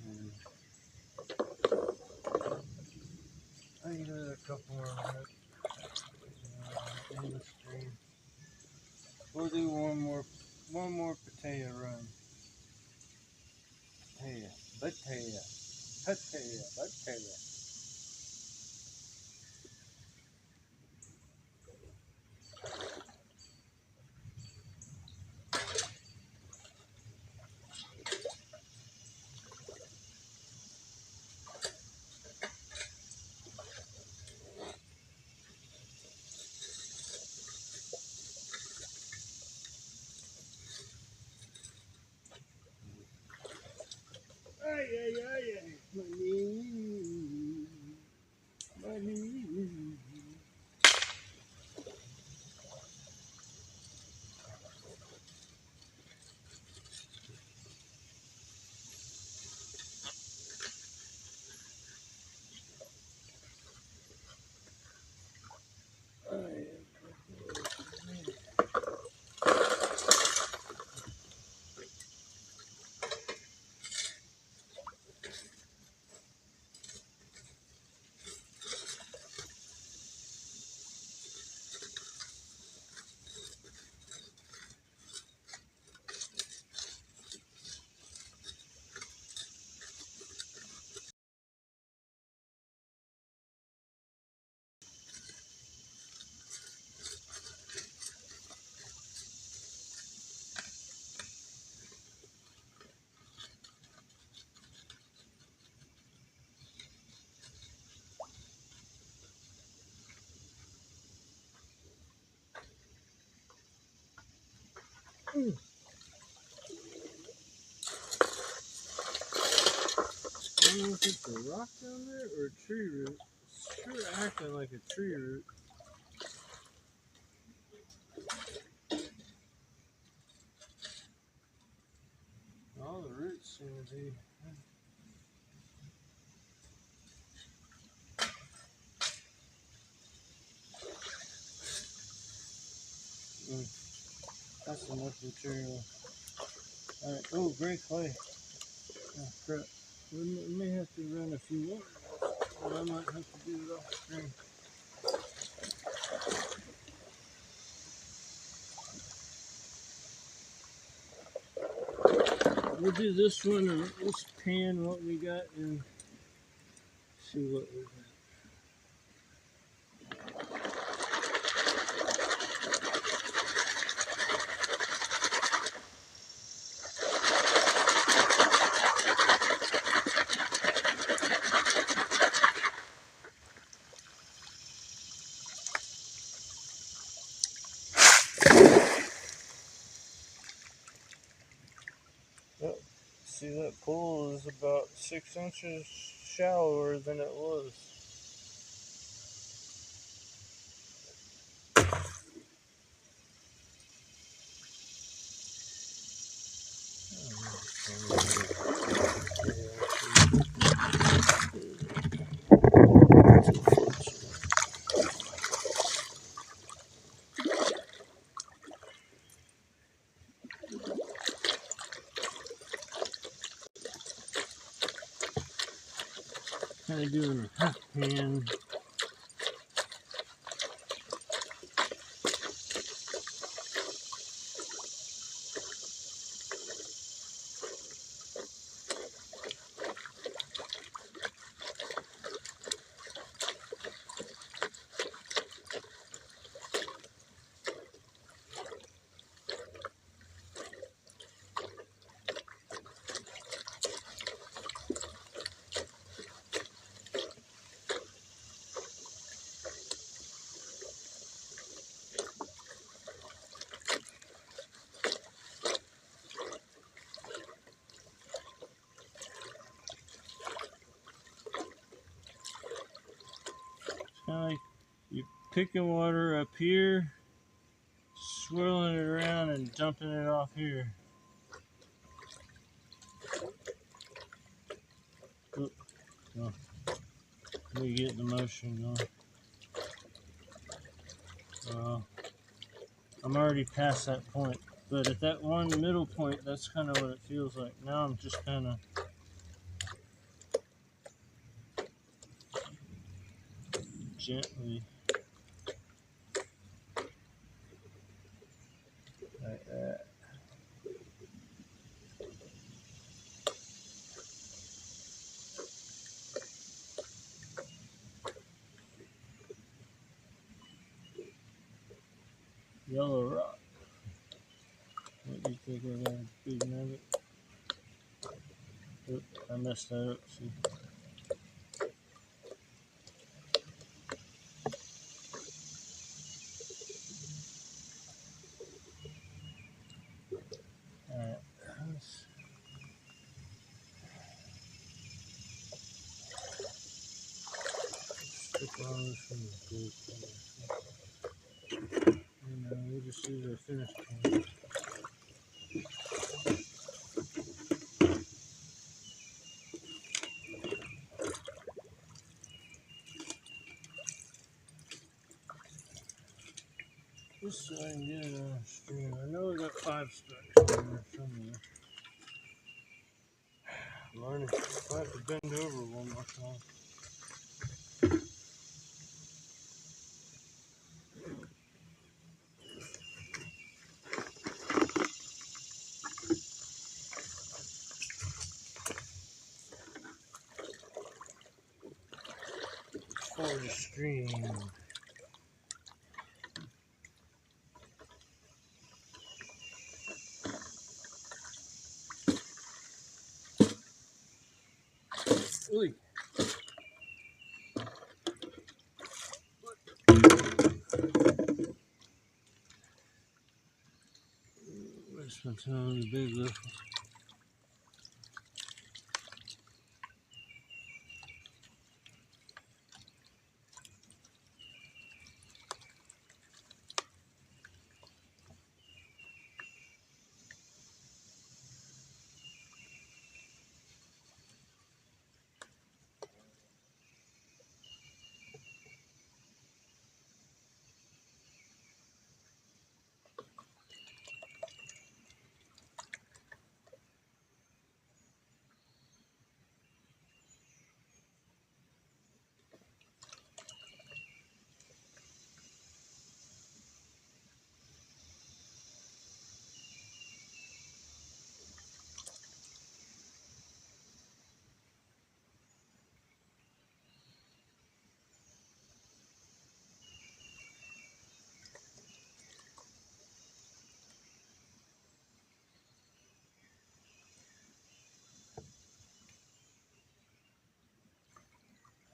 And I can do a couple more minutes in the stream. We'll do one more Batea run. Batea. don't know if it's a rock down there or a tree root. It's sure acting like a tree root. All the roots seem to be. That's enough material. Alright, oh, gray clay. Oh, crap. We may have to run a few more. But I might have to do it off screen. We'll do this one and let's pan what we got and see what we got. Yep. See, that pool is about 6 inches shallower than it was. Kind of doing a half pan. Kind of like you're picking water up here, swirling it around and dumping it off here. Oh, oh. Let me get the motion going. I'm already past that point, but at that one middle point, that's kind of what it feels like. Now I'm just kind of gently like that. Yellow rock. What do you think I got a big nugget? Oop, I messed that up. See. Alright. Stick on this one. And we'll just use our finish point. Just so I can get it on stream. I know we got 5 stacks in there somewhere. Learning. I have to bend over one more time. For the stream. Ooh. Let's That's only the big lift.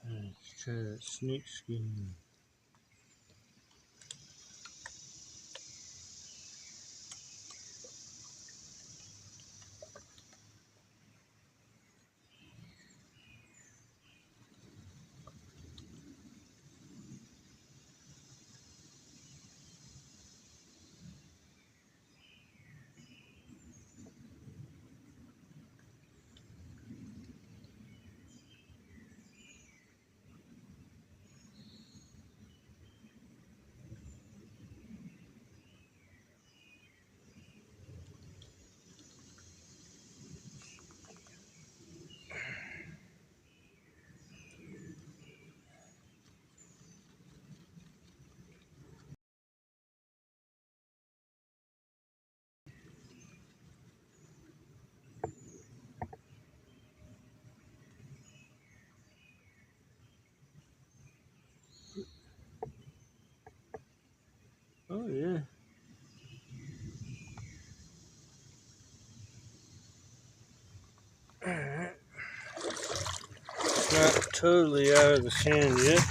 Let's try that snake skin. Oh yeah. Alright. Not totally out of the sand yet.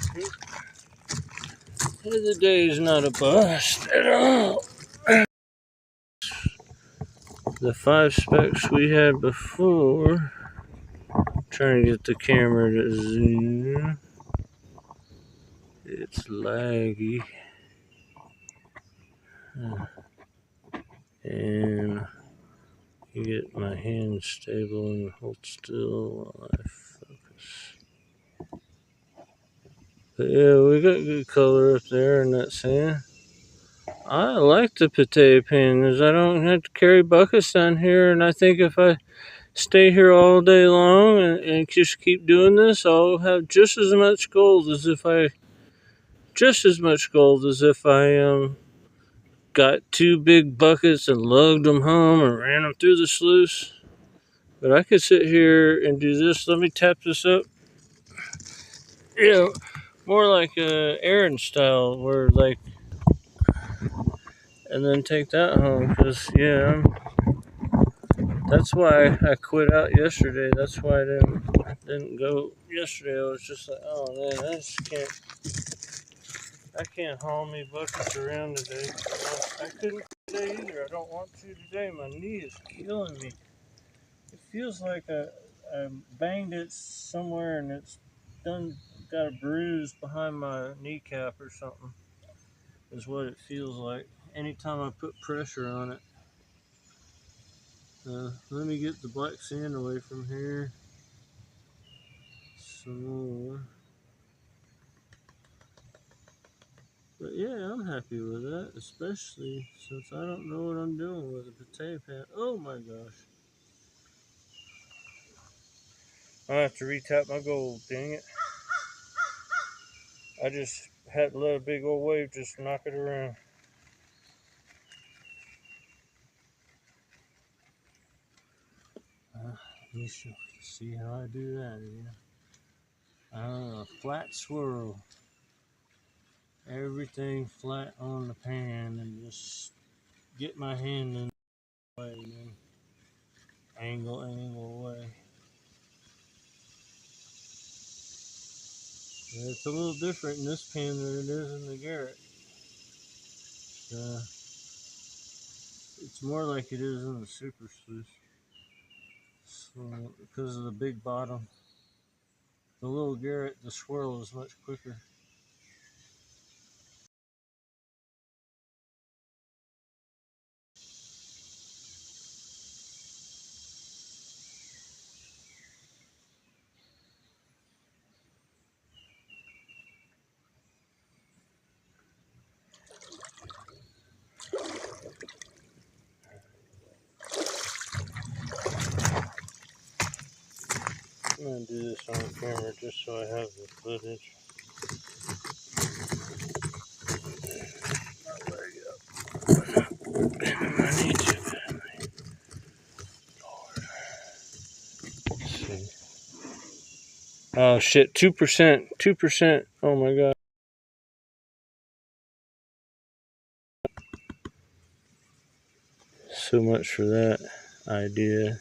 The day is not a bust at all. The 5 specks we had before. Trying to get the camera to zoom. It's laggy. And you get my hand stable and hold still while I focus. But yeah, we got good color up there in that sand. I like the Batea pins. I don't have to carry buckets down here, and I think if I stay here all day long and just keep doing this, I'll have just as much gold as if I got 2 big buckets and lugged them home and ran them through the sluice. But I could sit here and do this. Let me tap this up. Yeah, more like a Aaron style, where like, and then take that home. Cause yeah, that's why I quit out yesterday. That's why I didn't go yesterday. I was just like, oh man, I can't haul me buckets around today. I couldn't today either. I don't want to today. My knee is killing me. It feels like I banged it somewhere and it's got a bruise behind my kneecap or something. Is what it feels like anytime I put pressure on it. Let me get the black sand away from here some more. But yeah, I'm happy with that, especially since I don't know what I'm doing with a potato pan. Oh my gosh. I have to retap my gold, dang it. I just had to let a big old wave just knock it around. Let me see how I do that again. Flat swirl. Everything flat on the pan and just get my hand in the way and then angle away. Yeah, it's a little different in this pan than it is in the Garrett. It's more like it is in the super sluice. So, because of the big bottom. The little Garrett, the swirl is much quicker. I'm going to do this on camera just so I have the footage. My leg up. Bending my knee too badly. Lord. Let's see. Oh shit, 2%. 2%. Oh my god. So much for that idea.